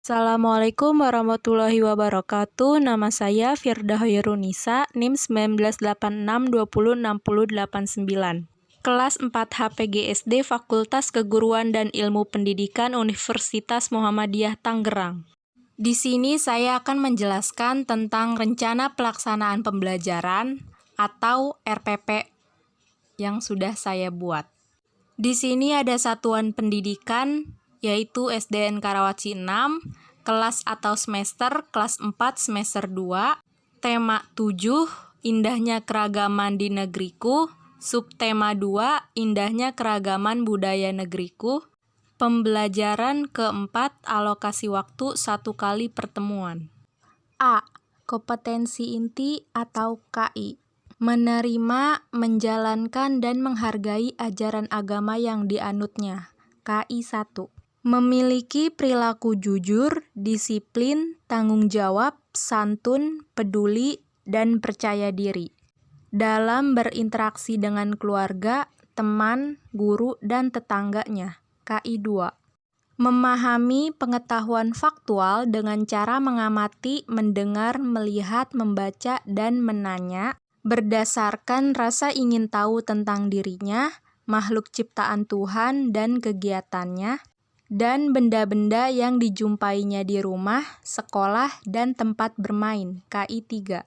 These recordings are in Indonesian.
Assalamualaikum warahmatullahi wabarakatuh. Nama saya Firda Hoyrunisa, NIM 1986206089. Kelas 4 HPGSD Fakultas Keguruan dan Ilmu Pendidikan Universitas Muhammadiyah Tangerang. Di sini saya akan menjelaskan tentang rencana pelaksanaan pembelajaran atau RPP yang sudah saya buat. Di sini ada satuan pendidikan yaitu SDN Karawaci 6, kelas atau semester kelas 4 semester 2, tema 7, indahnya keragaman di negeriku, subtema 2, indahnya keragaman budaya negeriku, pembelajaran keempat, alokasi waktu 1 kali pertemuan. A. Kompetensi inti atau KI. Menerima, menjalankan, dan menghargai ajaran agama yang dianutnya. KI 1. Memiliki perilaku jujur, disiplin, tanggung jawab, santun, peduli, dan percaya diri dalam berinteraksi dengan keluarga, teman, guru, dan tetangganya. KI 2. Memahami pengetahuan faktual dengan cara mengamati, mendengar, melihat, membaca, dan menanya berdasarkan rasa ingin tahu tentang dirinya, makhluk ciptaan Tuhan dan kegiatannya, dan benda-benda yang dijumpainya di rumah, sekolah, dan tempat bermain. KI 3.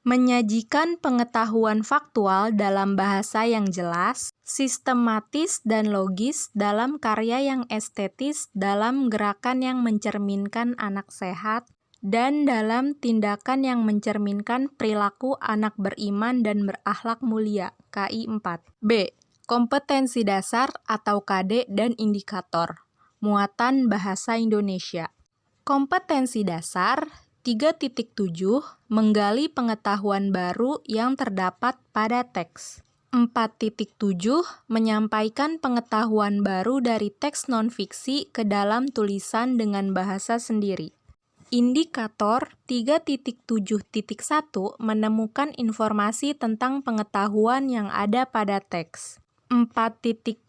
Menyajikan pengetahuan faktual dalam bahasa yang jelas, sistematis, dan logis dalam karya yang estetis, dalam gerakan yang mencerminkan anak sehat, dan dalam tindakan yang mencerminkan perilaku anak beriman dan berakhlak mulia. KI 4. B. Kompetensi dasar atau KD dan indikator. Muatan bahasa Indonesia. Kompetensi dasar 3.7 menggali pengetahuan baru yang terdapat pada teks. 4.7 menyampaikan pengetahuan baru dari teks non-fiksi ke dalam tulisan dengan bahasa sendiri. Indikator 3.7.1 menemukan informasi tentang pengetahuan yang ada pada teks. 4.7.1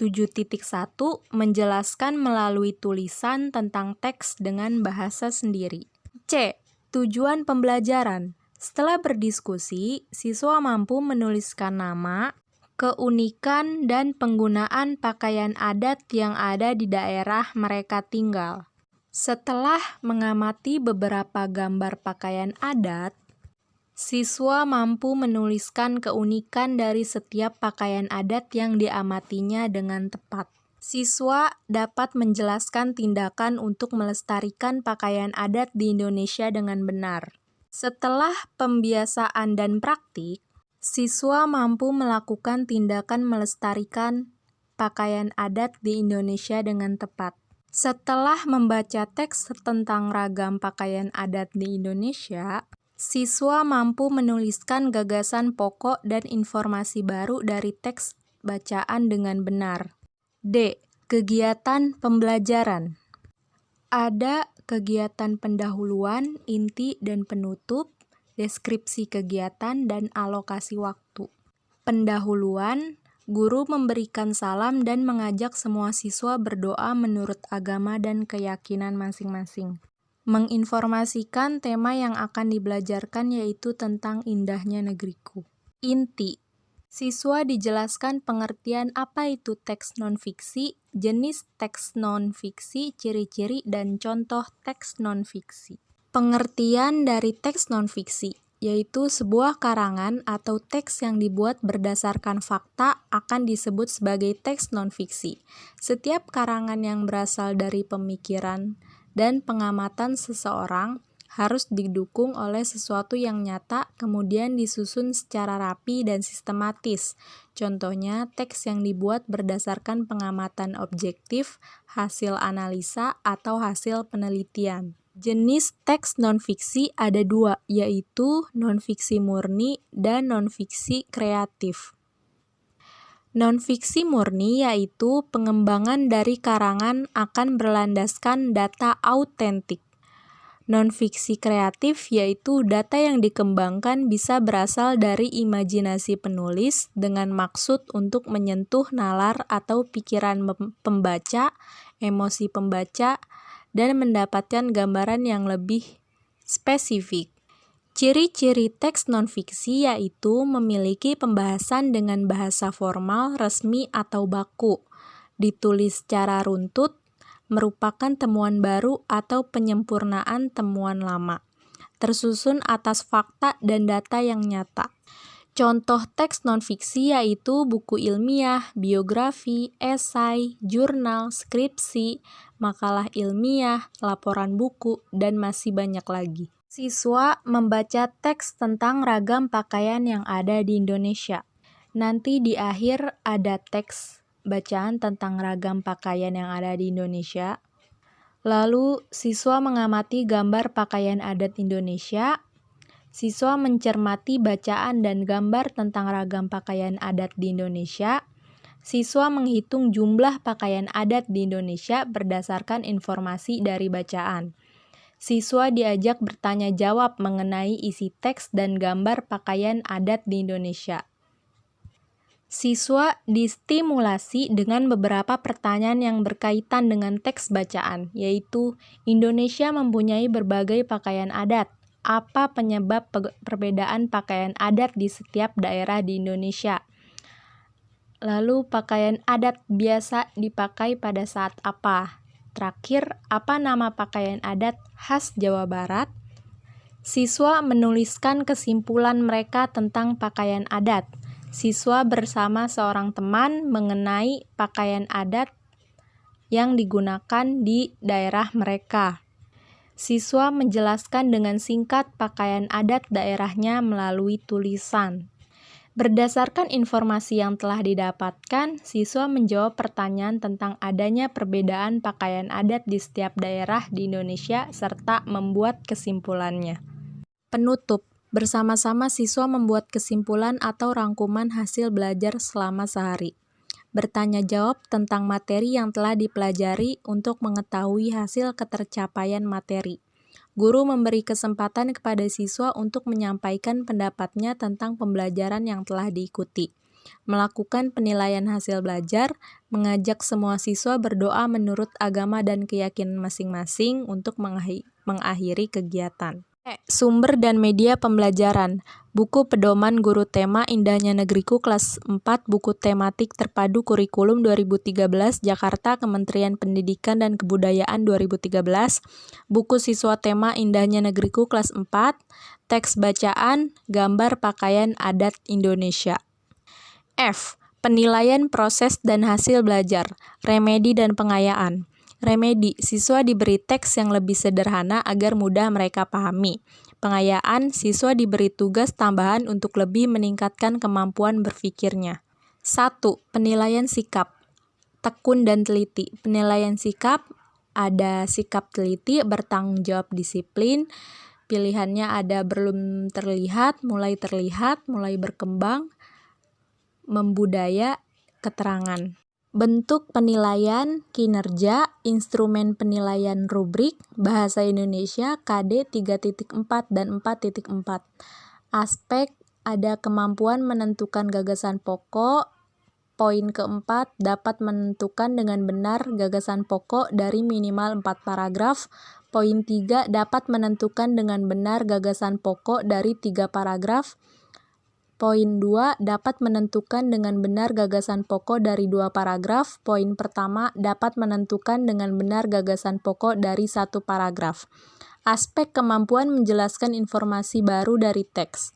menjelaskan melalui tulisan tentang teks dengan bahasa sendiri. C. Tujuan pembelajaran. Setelah berdiskusi, siswa mampu menuliskan nama, keunikan, dan penggunaan pakaian adat yang ada di daerah mereka tinggal. Setelah mengamati beberapa gambar pakaian adat, siswa mampu menuliskan keunikan dari setiap pakaian adat yang diamatinya dengan tepat. Siswa dapat menjelaskan tindakan untuk melestarikan pakaian adat di Indonesia dengan benar. Setelah pembiasaan dan praktik, siswa mampu melakukan tindakan melestarikan pakaian adat di Indonesia dengan tepat. Setelah membaca teks tentang ragam pakaian adat di Indonesia, siswa mampu menuliskan gagasan pokok dan informasi baru dari teks bacaan dengan benar. D. Kegiatan pembelajaran. Ada kegiatan pendahuluan, inti, dan penutup, deskripsi kegiatan, dan alokasi waktu. Pendahuluan, guru memberikan salam dan mengajak semua siswa berdoa menurut agama dan keyakinan masing-masing. Menginformasikan tema yang akan dibelajarkan yaitu tentang indahnya negeriku. Inti. Siswa dijelaskan pengertian apa itu teks non-fiksi, jenis teks non-fiksi, ciri-ciri, dan contoh teks non-fiksi. Pengertian dari teks non-fiksi, yaitu sebuah karangan atau teks yang dibuat berdasarkan fakta akan disebut sebagai teks non-fiksi. Setiap karangan yang berasal dari pemikiran dan pengamatan seseorang harus didukung oleh sesuatu yang nyata, kemudian disusun secara rapi dan sistematis. Contohnya, teks yang dibuat berdasarkan pengamatan objektif, hasil analisa, atau hasil penelitian. Jenis teks non-fiksi ada 2, yaitu non-fiksi murni dan non-fiksi kreatif. Non-fiksi murni yaitu pengembangan dari karangan akan berlandaskan data autentik. Non-fiksi kreatif yaitu data yang dikembangkan bisa berasal dari imajinasi penulis dengan maksud untuk menyentuh nalar atau pikiran pembaca, emosi pembaca, dan mendapatkan gambaran yang lebih spesifik. Ciri-ciri teks nonfiksi yaitu memiliki pembahasan dengan bahasa formal, resmi, atau baku, ditulis secara runtut, merupakan temuan baru atau penyempurnaan temuan lama, tersusun atas fakta dan data yang nyata. Contoh teks nonfiksi yaitu buku ilmiah, biografi, esai, jurnal, skripsi, makalah ilmiah, laporan buku, dan masih banyak lagi. Siswa membaca teks tentang ragam pakaian yang ada di Indonesia. Nanti di akhir ada teks bacaan tentang ragam pakaian yang ada di Indonesia. Lalu siswa mengamati gambar pakaian adat Indonesia. Siswa mencermati bacaan dan gambar tentang ragam pakaian adat di Indonesia. Siswa menghitung jumlah pakaian adat di Indonesia berdasarkan informasi dari bacaan. Siswa diajak bertanya jawab mengenai isi teks dan gambar pakaian adat di Indonesia. Siswa distimulasi dengan beberapa pertanyaan yang berkaitan dengan teks bacaan, yaitu Indonesia mempunyai berbagai pakaian adat. Apa penyebab perbedaan pakaian adat di setiap daerah di Indonesia? Lalu pakaian adat biasa dipakai pada saat apa? Terakhir, apa nama pakaian adat khas Jawa Barat? Siswa menuliskan kesimpulan mereka tentang pakaian adat. Siswa bersama seorang teman mengenai pakaian adat yang digunakan di daerah mereka. Siswa menjelaskan dengan singkat pakaian adat daerahnya melalui tulisan. Berdasarkan informasi yang telah didapatkan, siswa menjawab pertanyaan tentang adanya perbedaan pakaian adat di setiap daerah di Indonesia serta membuat kesimpulannya. Penutup, bersama-sama siswa membuat kesimpulan atau rangkuman hasil belajar selama sehari. Bertanya jawab tentang materi yang telah dipelajari untuk mengetahui hasil ketercapaian materi. Guru memberi kesempatan kepada siswa untuk menyampaikan pendapatnya tentang pembelajaran yang telah diikuti. Melakukan penilaian hasil belajar, mengajak semua siswa berdoa menurut agama dan keyakinan masing-masing untuk mengakhiri kegiatan. Sumber dan media pembelajaran. Buku Pedoman Guru Tema Indahnya Negeriku kelas 4 buku tematik terpadu kurikulum 2013 Jakarta Kementerian Pendidikan dan Kebudayaan 2013. Buku Siswa Tema Indahnya Negeriku kelas 4 teks bacaan gambar pakaian adat Indonesia. F. Penilaian proses dan hasil belajar, remedi dan pengayaan. Remedi, siswa diberi teks yang lebih sederhana agar mudah mereka pahami. Pengayaan, siswa diberi tugas tambahan untuk lebih meningkatkan kemampuan berpikirnya. 1. Penilaian sikap, tekun dan teliti. Penilaian sikap, ada sikap teliti, bertanggung jawab disiplin. Pilihannya ada belum terlihat, mulai berkembang, membudaya, keterangan. Bentuk penilaian, kinerja, instrumen penilaian rubrik, bahasa Indonesia, KD 3.4 dan 4.4. Aspek, ada kemampuan menentukan gagasan pokok. Poin keempat, dapat menentukan dengan benar gagasan pokok dari minimal 4 paragraf. Poin 3, dapat menentukan dengan benar gagasan pokok dari 3 paragraf. Poin 2, dapat menentukan dengan benar gagasan pokok dari 2 paragraf. Poin pertama, dapat menentukan dengan benar gagasan pokok dari 1 paragraf. Aspek kemampuan menjelaskan informasi baru dari teks.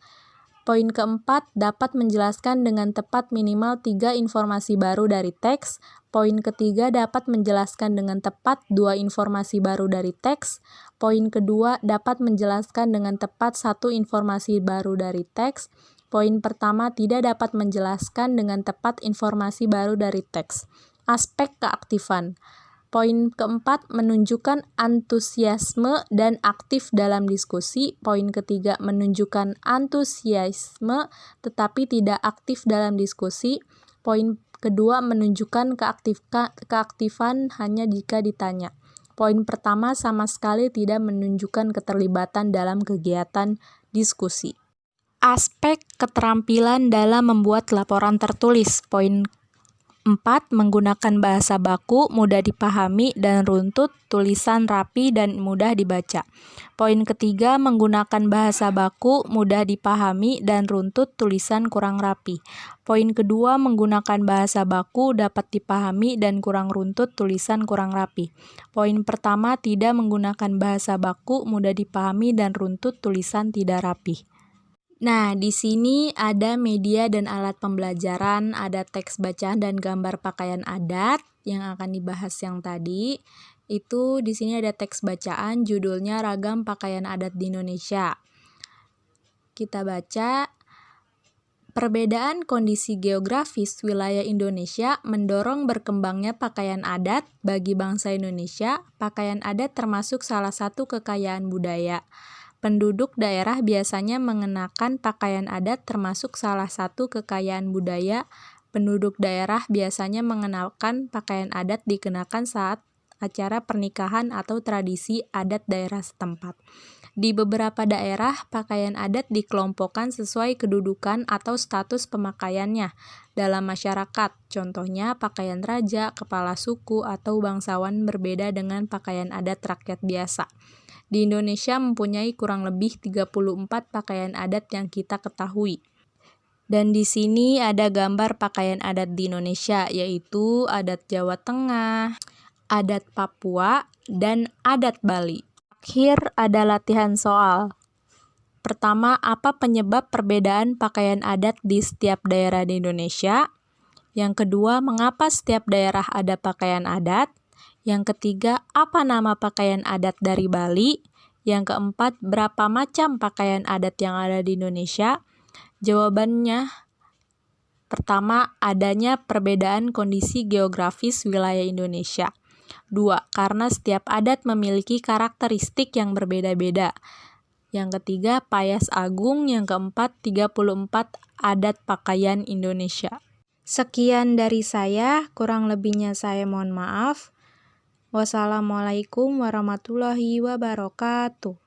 Poin keempat, dapat menjelaskan dengan tepat minimal 3 informasi baru dari teks. Poin ketiga, dapat menjelaskan dengan tepat 2 informasi baru dari teks. Poin kedua, dapat menjelaskan dengan tepat 1 informasi baru dari teks. Poin pertama, tidak dapat menjelaskan dengan tepat informasi baru dari teks. Aspek keaktifan. Poin keempat, menunjukkan antusiasme dan aktif dalam diskusi. Poin ketiga, menunjukkan antusiasme tetapi tidak aktif dalam diskusi. Poin kedua, menunjukkan keaktifan hanya jika ditanya. Poin pertama, sama sekali tidak menunjukkan keterlibatan dalam kegiatan diskusi. Aspek keterampilan dalam membuat laporan tertulis. Poin 4. Menggunakan bahasa baku, mudah dipahami dan runtut, tulisan rapi dan mudah dibaca. Poin ketiga, menggunakan bahasa baku, mudah dipahami dan runtut, tulisan kurang rapi. Poin kedua, menggunakan bahasa baku, dapat dipahami dan kurang runtut, tulisan kurang rapi. Poin pertama, tidak menggunakan bahasa baku, mudah dipahami dan runtut, tulisan tidak rapi. Nah, di sini ada media dan alat pembelajaran, ada teks bacaan dan gambar pakaian adat yang akan dibahas yang tadi. Itu di sini ada teks bacaan, judulnya Ragam Pakaian Adat di Indonesia. Kita baca, perbedaan kondisi geografis wilayah Indonesia mendorong berkembangnya pakaian adat bagi bangsa Indonesia. Pakaian adat termasuk salah satu kekayaan budaya. Penduduk daerah biasanya mengenakan pakaian adat termasuk salah satu kekayaan budaya. Penduduk daerah biasanya mengenakan pakaian adat dikenakan saat acara pernikahan atau tradisi adat daerah setempat. Di beberapa daerah, pakaian adat dikelompokkan sesuai kedudukan atau status pemakaiannya dalam masyarakat. Contohnya, pakaian raja, kepala suku, atau bangsawan berbeda dengan pakaian adat rakyat biasa. Di Indonesia mempunyai kurang lebih 34 pakaian adat yang kita ketahui. Dan di sini ada gambar pakaian adat di Indonesia, yaitu adat Jawa Tengah, adat Papua, dan adat Bali. Akhir ada latihan soal. Pertama, apa penyebab perbedaan pakaian adat di setiap daerah di Indonesia? Yang kedua, mengapa setiap daerah ada pakaian adat? Yang ketiga, apa nama pakaian adat dari Bali? Yang keempat, berapa macam pakaian adat yang ada di Indonesia? Jawabannya, pertama, adanya perbedaan kondisi geografis wilayah Indonesia. 2. Karena setiap adat memiliki karakteristik yang berbeda-beda. Yang ketiga, Payas Agung. Yang keempat, 34 adat pakaian Indonesia. Sekian dari saya, kurang lebihnya saya mohon maaf. Wassalamualaikum warahmatullahi wabarakatuh.